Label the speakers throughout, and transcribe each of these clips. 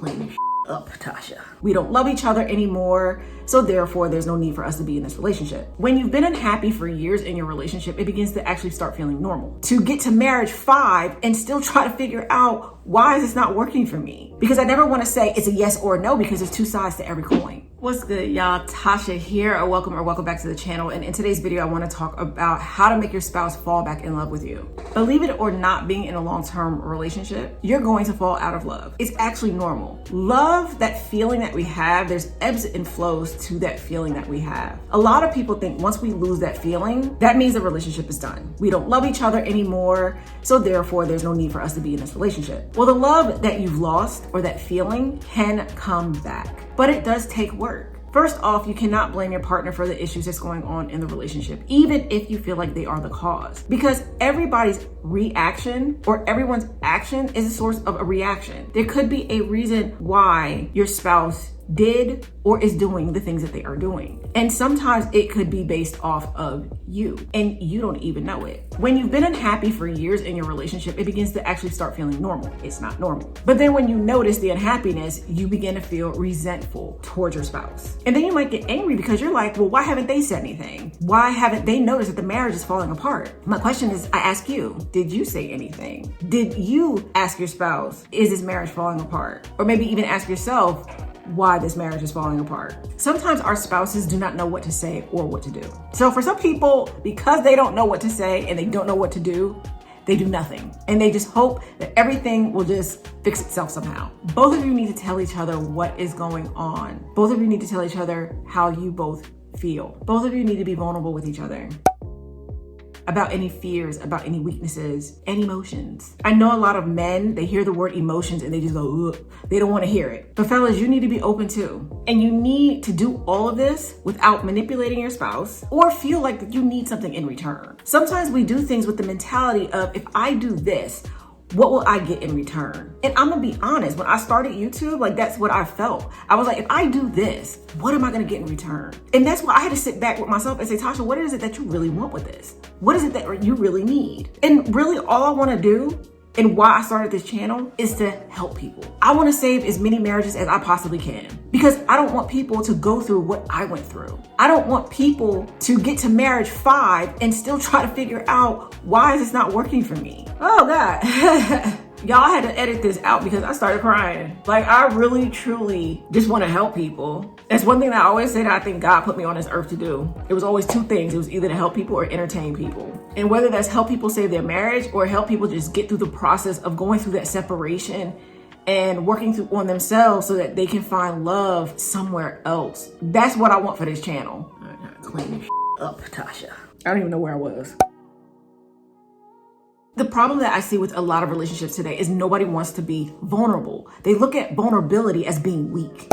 Speaker 1: clean this up, Tasha. We don't love each other anymore, so therefore there's no need for us to be in this relationship. When you've been unhappy for years in your relationship, it begins to actually start feeling normal. To get to marriage 5 and still try to figure out, why is this not working for me? Because I never want to say it's a yes or a no, because there's 2 sides to every coin. What's good, y'all? Tasha here, or welcome back to the channel. And in today's video, I want to talk about how to make your spouse fall back in love with you. Believe it or not, being in a long-term relationship, you're going to fall out of love. It's actually normal. Love, that feeling that we have, there's ebbs and flows to that feeling that we have. A lot of people think once we lose that feeling, that means the relationship is done. We don't love each other anymore, so therefore there's no need for us to be in this relationship. Well, the love that you've lost or that feeling can come back, but it does take work. First off, you cannot blame your partner for the issues that's going on in the relationship, even if you feel like they are the cause. Because everybody's reaction or everyone's action is a source of a reaction. There could be a reason why your spouse did or is doing the things that they are doing. And sometimes it could be based off of you, and you don't even know it. When you've been unhappy for years in your relationship, it begins to actually start feeling normal. It's not normal. But then when you notice the unhappiness, you begin to feel resentful towards your spouse. And then you might get angry because you're like, well, why haven't they said anything? Why haven't they noticed that the marriage is falling apart? My question is, I ask you, did you say anything? Did you ask your spouse, is this marriage falling apart? Or maybe even ask yourself, why this marriage is falling apart. Sometimes our spouses do not know what to say or what to do. So for some people, because they don't know what to say and they don't know what to do, they do nothing. And they just hope that everything will just fix itself somehow. Both of you need to tell each other what is going on. Both of you need to tell each other how you both feel. Both of you need to be vulnerable with each other about any fears, about any weaknesses, and emotions. I know a lot of men, they hear the word emotions and they just go, ugh. They don't want to hear it. But fellas, you need to be open too. And you need to do all of this without manipulating your spouse or feel like you need something in return. Sometimes we do things with the mentality of, if I do this, what will I get in return? And I'm gonna be honest, when I started YouTube, like that's what I felt. I was like, if I do this, what am I gonna get in return? And that's why I had to sit back with myself and say, Tasha, what is it that you really want with this? What is it that you really need? And really all I wanna do, and why I started this channel, is to help people. I wanna save as many marriages as I possibly can, because I don't want people to go through what I went through. I don't want people to get to marriage 5 and still try to figure out, why is this not working for me? Oh God. Y'all had to edit this out because I started crying. Like, I really, truly just want to help people. That's one thing that I always say that I think God put me on this earth to do. It was always 2 things. It was either to help people or entertain people. And whether that's help people save their marriage or help people just get through the process of going through that separation and working through on themselves so that they can find love somewhere else. That's what I want for this channel. I gotta clean this up, Tasha. I don't even know where I was. The problem that I see with a lot of relationships today is nobody wants to be vulnerable. They look at vulnerability as being weak.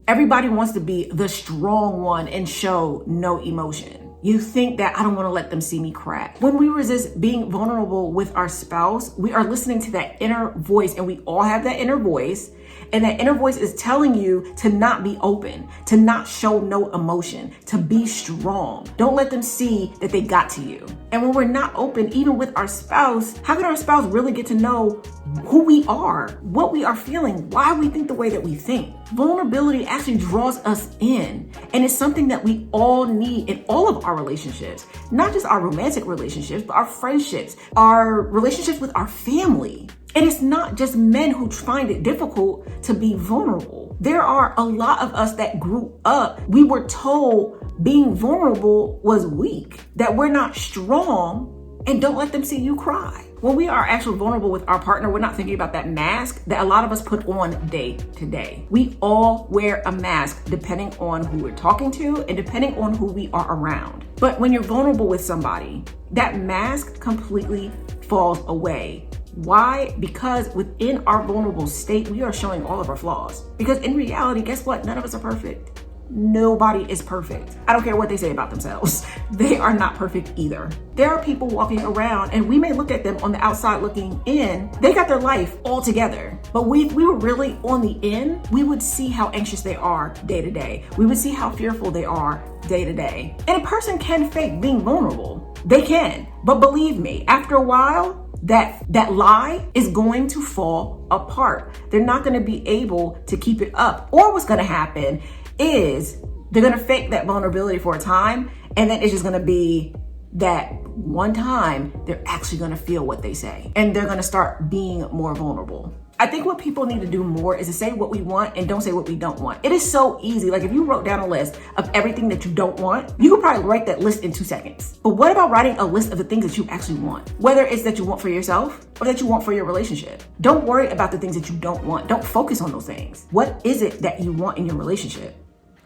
Speaker 1: Everybody wants to be the strong one and show no emotion. You think that I don't want to let them see me crack. When we resist being vulnerable with our spouse, we are listening to that inner voice, and we all have that inner voice. And that inner voice is telling you to not be open, to not show no emotion, to be strong. Don't let them see that they got to you. And when we're not open, even with our spouse, how can our spouse really get to know who we are, what we are feeling, why we think the way that we think? Vulnerability actually draws us in. And it's something that we all need in all of our relationships, not just our romantic relationships, but our friendships, our relationships with our family. And it's not just men who find it difficult to be vulnerable. There are a lot of us that grew up, we were told being vulnerable was weak, that we're not strong, and don't let them see you cry. When we are actually vulnerable with our partner, we're not thinking about that mask that a lot of us put on day to day. We all wear a mask depending on who we're talking to and depending on who we are around. But when you're vulnerable with somebody, that mask completely falls away. Why? Because within our vulnerable state, we are showing all of our flaws. Because in reality, guess what? None of us are perfect. Nobody is perfect. I don't care what they say about themselves. They are not perfect either. There are people walking around and we may look at them on the outside looking in. They got their life all together. But we were really on the in, we would see how anxious they are day to day. We would see how fearful they are day to day. And a person can fake being vulnerable. They can. But believe me, after a while, that lie is going to fall apart. They're not going to be able to keep it up. Or what's going to happen is they're going to fake that vulnerability for a time, and then it's just going to be that one time they're actually going to feel what they say, and they're going to start being more vulnerable. I think what people need to do more is to say what we want and don't say what we don't want. It is so easy. Like if you wrote down a list of everything that you don't want, you could probably write that list in 2 seconds. But what about writing a list of the things that you actually want? Whether it's that you want for yourself or that you want for your relationship. Don't worry about the things that you don't want. Don't focus on those things. What is it that you want in your relationship?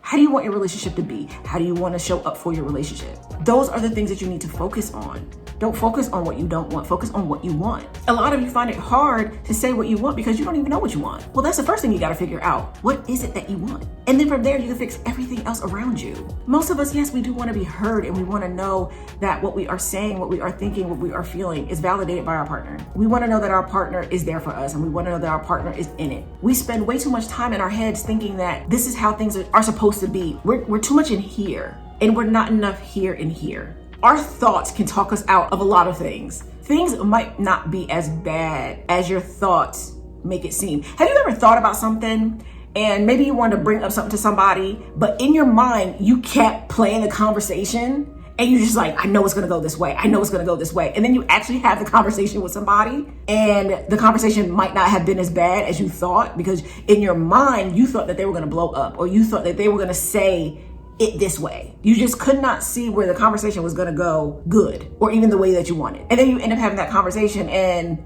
Speaker 1: How do you want your relationship to be? How do you want to show up for your relationship? Those are the things that you need to focus on. Don't focus on what you don't want. Focus on what you want. A lot of you find it hard to say what you want because you don't even know what you want. Well, that's the first thing you got to figure out. What is it that you want? And then from there, you can fix everything else around you. Most of us, yes, we do want to be heard and we want to know that what we are saying, what we are thinking, what we are feeling is validated by our partner. We want to know that our partner is there for us and we want to know that our partner is in it. We spend way too much time in our heads thinking that this is how things are supposed to be. We're too much in here and we're not enough here and here. Our thoughts can talk us out of a lot of things. Things might not be as bad as your thoughts make it seem. Have you ever thought about something and maybe you wanted to bring up something to somebody, but in your mind, you kept playing the conversation and you're just like, I know it's gonna go this way. I know it's gonna go this way. And then you actually have the conversation with somebody and the conversation might not have been as bad as you thought because in your mind, you thought that they were gonna blow up or you thought that they were gonna say it this way. You just could not see where the conversation was gonna go good or even the way that you wanted. And then you end up having that conversation and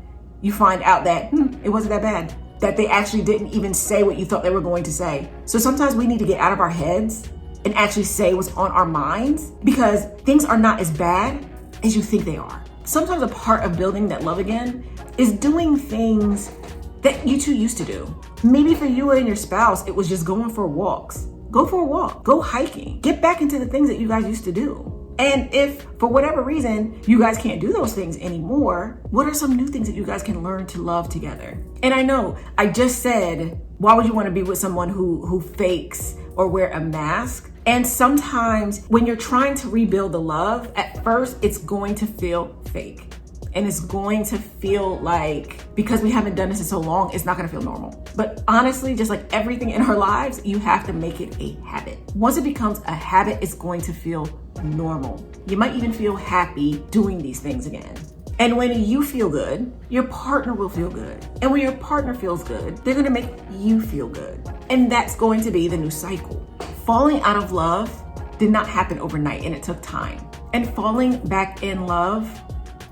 Speaker 1: you find out that it wasn't that bad, that they actually didn't even say what you thought they were going to say. So sometimes we need to get out of our heads and actually say what's on our minds because things are not as bad as you think they are. Sometimes a part of building that love again is doing things that you two used to do. Maybe for you and your spouse, it was just going for walks. Go for a walk, go hiking, get back into the things that you guys used to do. And if for whatever reason you guys can't do those things anymore, what are some new things that you guys can learn to love together? And I know I just said, why would you want to be with someone who fakes or wear a mask? And sometimes when you're trying to rebuild the love, at first it's going to feel fake. And it's going to feel like, because we haven't done this in so long, it's not gonna feel normal. But honestly, just like everything in our lives, you have to make it a habit. Once it becomes a habit, it's going to feel normal. You might even feel happy doing these things again. And when you feel good, your partner will feel good. And when your partner feels good, they're gonna make you feel good. And that's going to be the new cycle. Falling out of love did not happen overnight and it took time. And falling back in love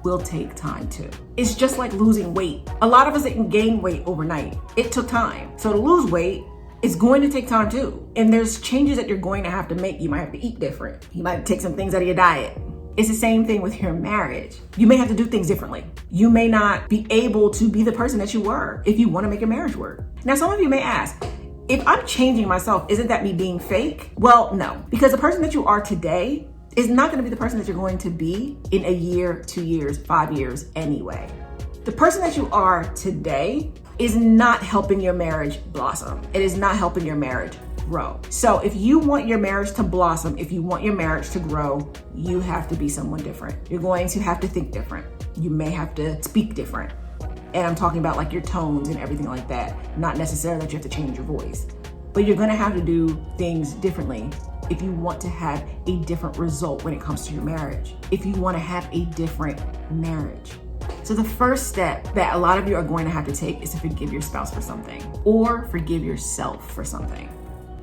Speaker 1: will take time too. It's just like losing weight. A lot of us didn't gain weight overnight. It took time. So to lose weight, it's going to take time too. And there's changes that you're going to have to make. You might have to eat different. You might take some things out of your diet. It's the same thing with your marriage. You may have to do things differently. You may not be able to be the person that you were if you want to make your marriage work. Now, some of you may ask, if I'm changing myself, isn't that me being fake? Well, no, because the person that you are today is not going to be the person that you're going to be in a year, 2 years, 5 years anyway. The person that you are today is not helping your marriage blossom. It is not helping your marriage grow. So if you want your marriage to blossom, if you want your marriage to grow, you have to be someone different. You're going to have to think different. You may have to speak different. And I'm talking about like your tones and everything like that. Not necessarily that you have to change your voice, but you're going to have to do things differently if you want to have a different result when it comes to your marriage, if you want to have a different marriage. So the first step that a lot of you are going to have to take is to forgive your spouse for something or forgive yourself for something.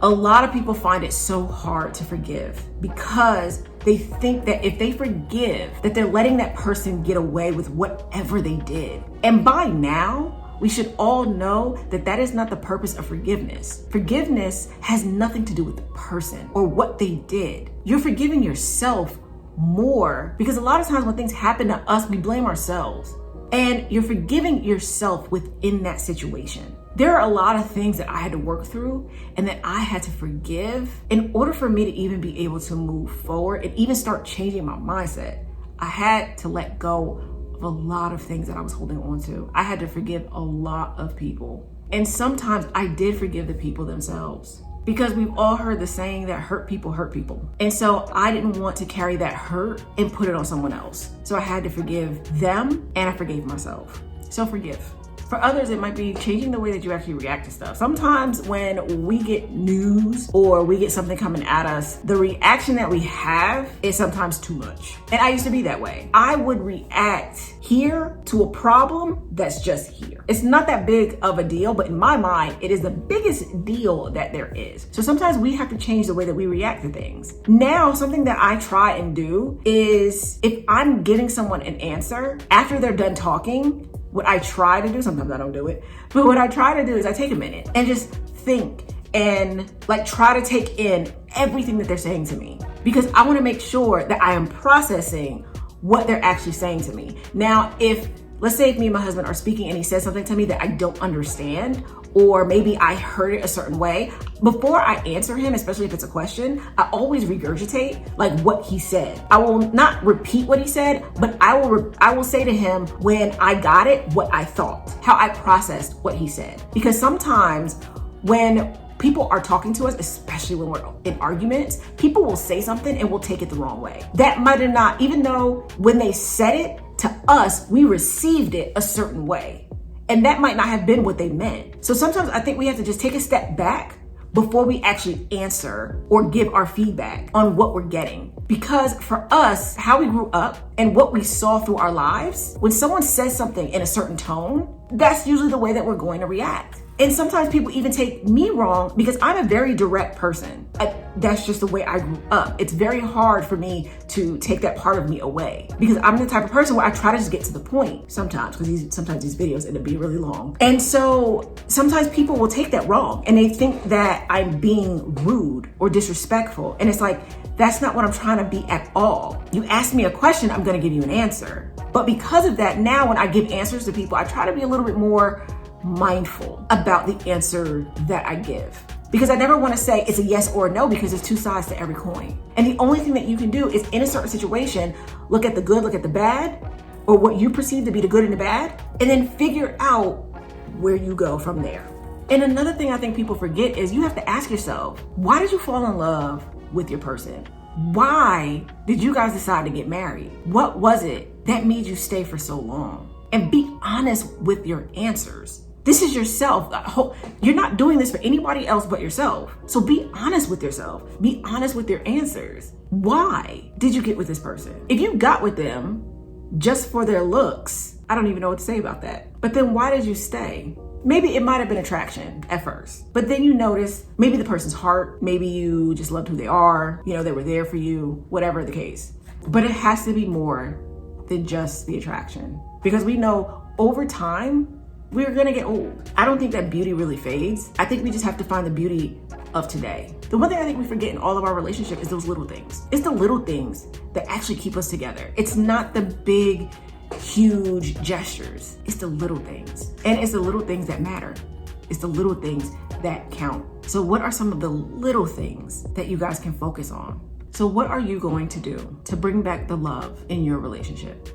Speaker 1: A lot of people find it so hard to forgive because they think that if they forgive, that they're letting that person get away with whatever they did. And by now, we should all know that that is not the purpose of forgiveness. Forgiveness has nothing to do with the person or what they did. You're forgiving yourself more because a lot of times when things happen to us, we blame ourselves. And you're forgiving yourself within that situation. There are a lot of things that I had to work through and that I had to forgive in order for me to even be able to move forward and even start changing my mindset. I had to let go of a lot of things that I was holding on to. I had to forgive a lot of people. And sometimes I did forgive the people themselves, because we've all heard the saying that hurt people hurt people. And so I didn't want to carry that hurt and put it on someone else. So I had to forgive them, and I forgave myself. So forgive. For others, it might be changing the way that you actually react to stuff. Sometimes when we get news or we get something coming at us, the reaction that we have is sometimes too much. And I used to be that way. I would react here to a problem that's just here. It's not that big of a deal, but in my mind, it is the biggest deal that there is. So sometimes we have to change the way that we react to things. Now, something that I try and do is if I'm giving someone an answer, after they're done talking, what I try to do, sometimes I don't do it, but what I try to do is I take a minute and just think and try to take in everything that they're saying to me, because I want to make sure that I am processing what they're actually saying to me. Now, let's say if me and my husband are speaking and he says something to me that I don't understand, or maybe I heard it a certain way, before I answer him, especially if it's a question, I always regurgitate what he said. I will not repeat what he said, but I will say to him when I got it, what I thought, how I processed what he said. Because sometimes when people are talking to us, especially when we're in arguments, people will say something and we'll take it the wrong way. That might have not, even though when they said it to us, we received it a certain way. And that might not have been what they meant. So sometimes I think we have to just take a step back before we actually answer or give our feedback on what we're getting. Because for us, how we grew up and what we saw through our lives, when someone says something in a certain tone, that's usually the way that we're going to react. And sometimes people even take me wrong because I'm a very direct person. That's just the way I grew up. It's very hard for me to take that part of me away because I'm the type of person where I try to just get to the point sometimes, because sometimes these videos end up being really long. And so sometimes people will take that wrong and they think that I'm being rude or disrespectful. And it's that's not what I'm trying to be at all. You ask me a question, I'm gonna give you an answer. But because of that, now when I give answers to people, I try to be a little bit more mindful about the answer that I give. Because I never want to say it's a yes or a no, because there's two sides to every coin. And the only thing that you can do is in a certain situation, look at the good, look at the bad, or what you perceive to be the good and the bad, and then figure out where you go from there. And another thing I think people forget is you have to ask yourself, why did you fall in love with your person? Why did you guys decide to get married? What was it that made you stay for so long? And be honest with your answers. This is yourself. You're not doing this for anybody else but yourself. So be honest with yourself. Be honest with your answers. Why did you get with this person? If you got with them just for their looks, I don't even know what to say about that. But then why did you stay? Maybe it might have been attraction at first, but then you notice maybe the person's heart, maybe you just loved who they are, they were there for you, whatever the case. But it has to be more than just the attraction, because we know over time, we're gonna get old. I don't think that beauty really fades. I think we just have to find the beauty of today. The one thing I think we forget in all of our relationships is those little things. It's the little things that actually keep us together. It's not the big, huge gestures. It's the little things. And it's the little things that matter. It's the little things that count. So what are some of the little things that you guys can focus on? So what are you going to do to bring back the love in your relationship?